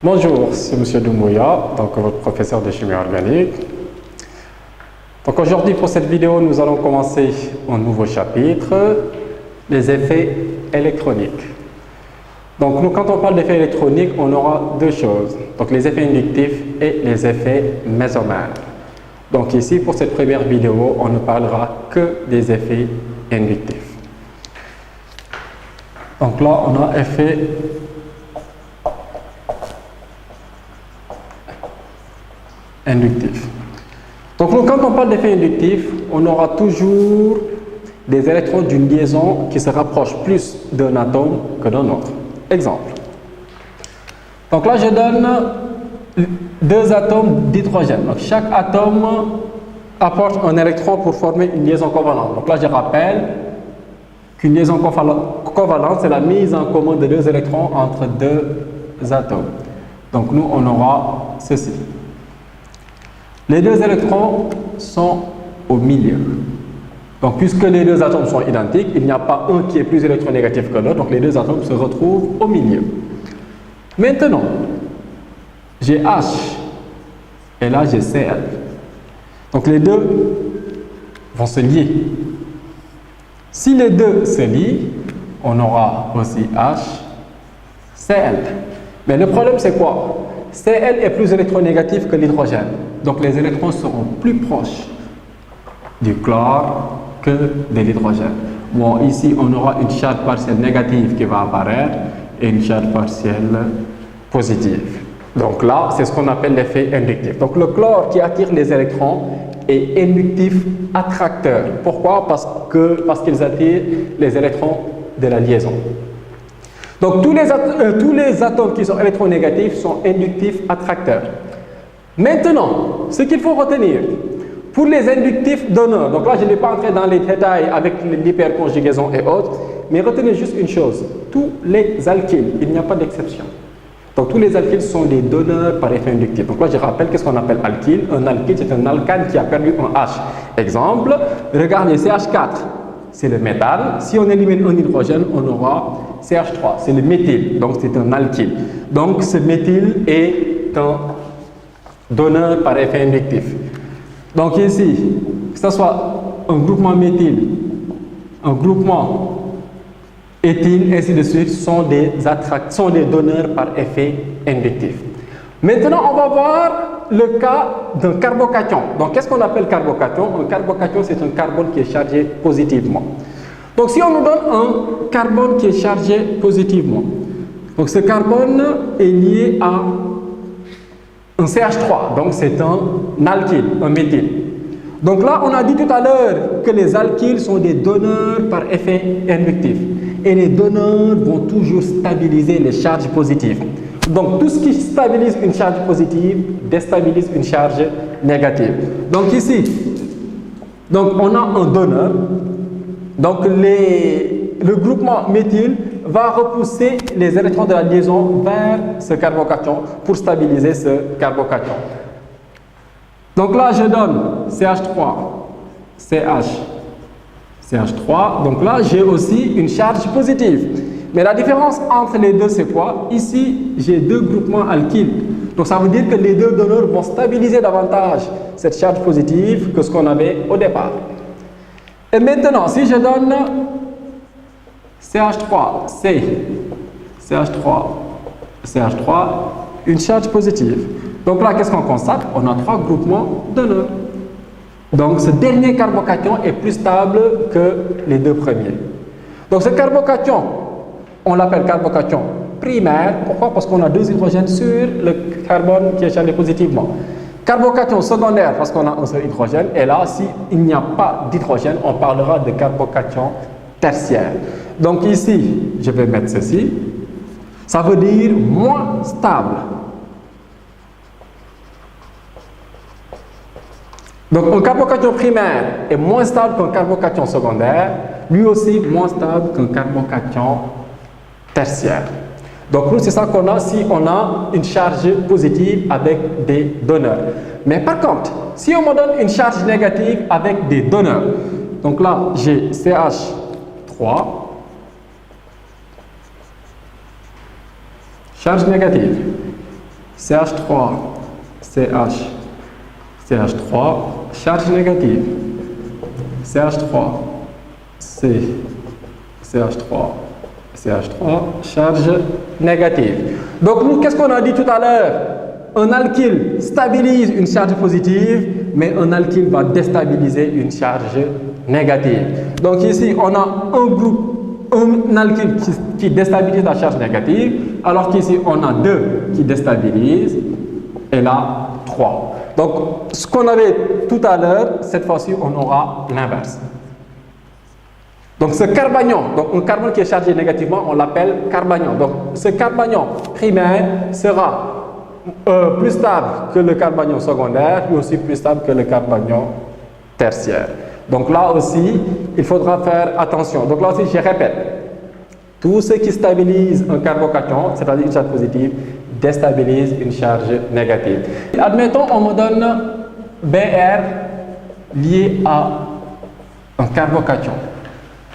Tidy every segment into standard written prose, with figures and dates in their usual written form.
Bonjour, c'est M. Doumbouya, donc votre professeur de chimie organique. Donc aujourd'hui pour cette vidéo, nous allons commencer un nouveau chapitre, les effets électroniques. Donc nous, quand on parle d'effets électroniques, on aura deux choses, donc les effets inductifs et les effets mésomères. Donc ici, pour cette première vidéo, on ne parlera que des effets inductifs. Donc là, on a effet inductif. Donc quand on parle d'effet inductif, on aura toujours des électrons d'une liaison qui se rapprochent plus d'un atome que d'un autre. Exemple. Donc là, je donne deux atomes d'hydrogène. Donc chaque atome apporte un électron pour former une liaison covalente. Donc là, je rappelle qu'une liaison covalente, c'est la mise en commun de deux électrons entre deux atomes. Donc nous, on aura ceci. Les deux électrons sont au milieu. Donc, puisque les deux atomes sont identiques, il n'y a pas un qui est plus électronégatif que l'autre, donc les deux atomes se retrouvent au milieu. Maintenant, j'ai H et là j'ai Cl. Donc, les deux vont se lier. Si les deux se lient, on aura aussi H, Cl. Mais le problème, c'est quoi? Cl est plus électronégatif que l'hydrogène. Donc les électrons seront plus proches du chlore que de l'hydrogène. Bon, ici, on aura une charge partielle négative qui va apparaître et une charge partielle positive. Donc là, c'est ce qu'on appelle l'effet inductif. Donc le chlore qui attire les électrons est inductif attracteur. Pourquoi? Parce qu'ils attirent les électrons de la liaison. Donc tous les atomes qui sont électronégatifs sont inductifs attracteurs. Maintenant, ce qu'il faut retenir, pour les inductifs donneurs, donc là je ne vais pas entrer dans les détails avec l'hyperconjugaison et autres, mais retenez juste une chose, tous les alkyles, il n'y a pas d'exception. Donc tous les alkyles sont des donneurs par effet inductif. Donc là je rappelle qu'est-ce qu'on appelle alkyle. Un alkyle c'est un alcane qui a perdu un H. Exemple, regardez CH4, c'est le métal. Si on élimine un hydrogène, on aura CH3, c'est le méthyle, donc c'est un alkyle. Donc ce méthyle est un donneur par effet inductif. Donc ici, que ce soit un groupement méthyle, un groupement éthyle, ainsi de suite, sont des donneurs par effet inductif. Maintenant, on va voir le cas d'un carbocation. Donc qu'est-ce qu'on appelle carbocation? Un carbocation, c'est un carbone qui est chargé positivement. Donc si on nous donne un carbone qui est chargé positivement, donc ce carbone est lié à un CH3, donc c'est un alkyle, un méthyle. Donc là, on a dit tout à l'heure que les alkyles sont des donneurs par effet inductif. Et les donneurs vont toujours stabiliser les charges positives. Donc tout ce qui stabilise une charge positive déstabilise une charge négative. Donc ici, donc on a un donneur. Donc le groupement méthyle va repousser les électrons de la liaison vers ce carbocation pour stabiliser ce carbocation. Donc là, je donne CH3, CH3. Donc là, j'ai aussi une charge positive. Mais la différence entre les deux, c'est quoi? Ici, j'ai deux groupements alkyles. Donc ça veut dire que les deux donneurs vont stabiliser davantage cette charge positive que ce qu'on avait au départ. Et maintenant, si je donne CH3, CH3, une charge positive. Donc là, qu'est-ce qu'on constate? On a trois groupements donneurs. Donc ce dernier carbocation est plus stable que les deux premiers. Donc ce carbocation, on l'appelle carbocation primaire. Pourquoi? Parce qu'on a deux hydrogènes sur le carbone qui est chargé positivement. Carbocation secondaire parce qu'on a un seul hydrogène. Et là, s'il n'y a pas d'hydrogène, on parlera de carbocation tertiaire. Donc ici, je vais mettre ceci. Ça veut dire moins stable. Donc un carbocation primaire est moins stable qu'un carbocation secondaire, lui aussi moins stable qu'un carbocation tertiaire. Donc nous, c'est ça qu'on a si on a une charge positive avec des donneurs. Mais par contre, si on me donne une charge négative avec des donneurs, donc là, j'ai CH3, charge négative. CH3, CH, CH3, charge négative. CH3, C, CH3, CH3, charge négative. Donc nous, qu'est-ce qu'on a dit tout à l'heure? Un alkyle stabilise une charge positive, mais un alkyle va déstabiliser une charge négative. Donc ici, on a un groupe, un alkyle qui déstabilise la charge négative, alors qu'ici, on a 2 qui déstabilisent, et là, 3. Donc, ce qu'on avait tout à l'heure, cette fois-ci, on aura l'inverse. Donc, ce carbanion, donc un carbone qui est chargé négativement, on l'appelle carbanion. Donc, ce carbanion primaire sera plus stable que le carbanion secondaire, mais aussi plus stable que le carbanion tertiaire. Donc là aussi, il faudra faire attention. Donc là aussi, je répète, tout ce qui stabilise un carbocation, c'est-à-dire une charge positive, déstabilise une charge négative. Admettons, on me donne Br lié à un carbocation.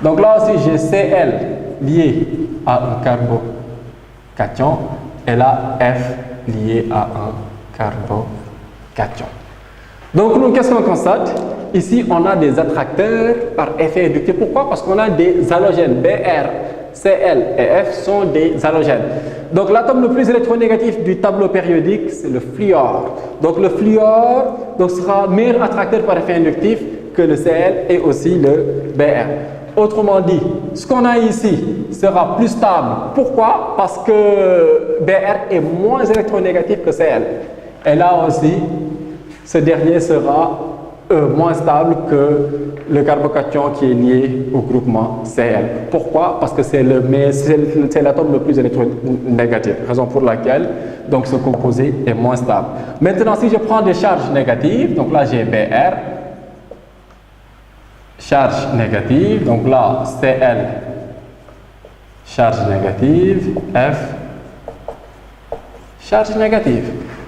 Donc là aussi, j'ai Cl lié à un carbocation et là, F lié à un carbocation. Donc nous, qu'est-ce qu'on constate? Ici, on a des attracteurs par effet inductif. Pourquoi? Parce qu'on a des halogènes. Br, Cl et F sont des halogènes. Donc l'atome le plus électronégatif du tableau périodique, c'est le fluor. Donc le fluor sera meilleur attracteur par effet inductif que le Cl et aussi le Br. Autrement dit, ce qu'on a ici sera plus stable. Pourquoi? Parce que Br est moins électronégatif que Cl. Et là aussi, ce dernier sera moins stable que le carbocation qui est lié au groupement Cl. Pourquoi? Parce que c'est l'atome le plus électronégatif, raison pour laquelle donc, ce composé est moins stable. Maintenant, si je prends des charges négatives, donc là j'ai Br, charge négative, donc là Cl, charge négative, F, charge négative.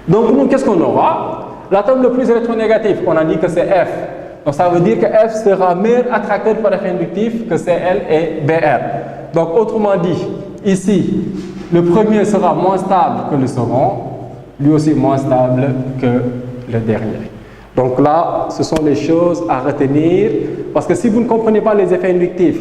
Donc nous, qu'est-ce qu'on aura? L'atome le plus électronégatif, on a dit que c'est F. Donc ça veut dire que F sera meilleur attracteur par effet inductif que Cl et Br. Donc autrement dit, ici, le premier sera moins stable que le second, lui aussi moins stable que le dernier. Donc là, ce sont les choses à retenir, parce que si vous ne comprenez pas les effets inductifs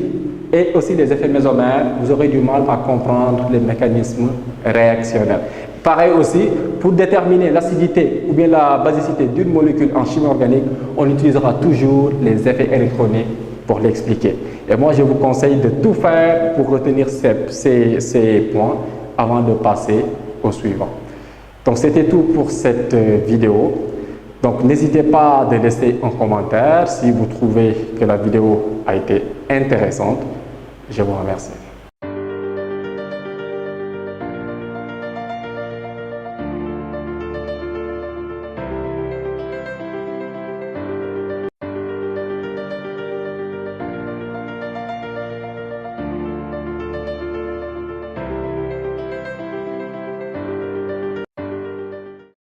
et aussi les effets mésomères, vous aurez du mal à comprendre les mécanismes réactionnels. Pareil aussi, pour déterminer l'acidité ou bien la basicité d'une molécule en chimie organique, on utilisera toujours les effets électroniques pour l'expliquer. Et moi, je vous conseille de tout faire pour retenir ces points avant de passer au suivant. Donc, c'était tout pour cette vidéo. Donc, n'hésitez pas à laisser un commentaire si vous trouvez que la vidéo a été intéressante. Je vous remercie.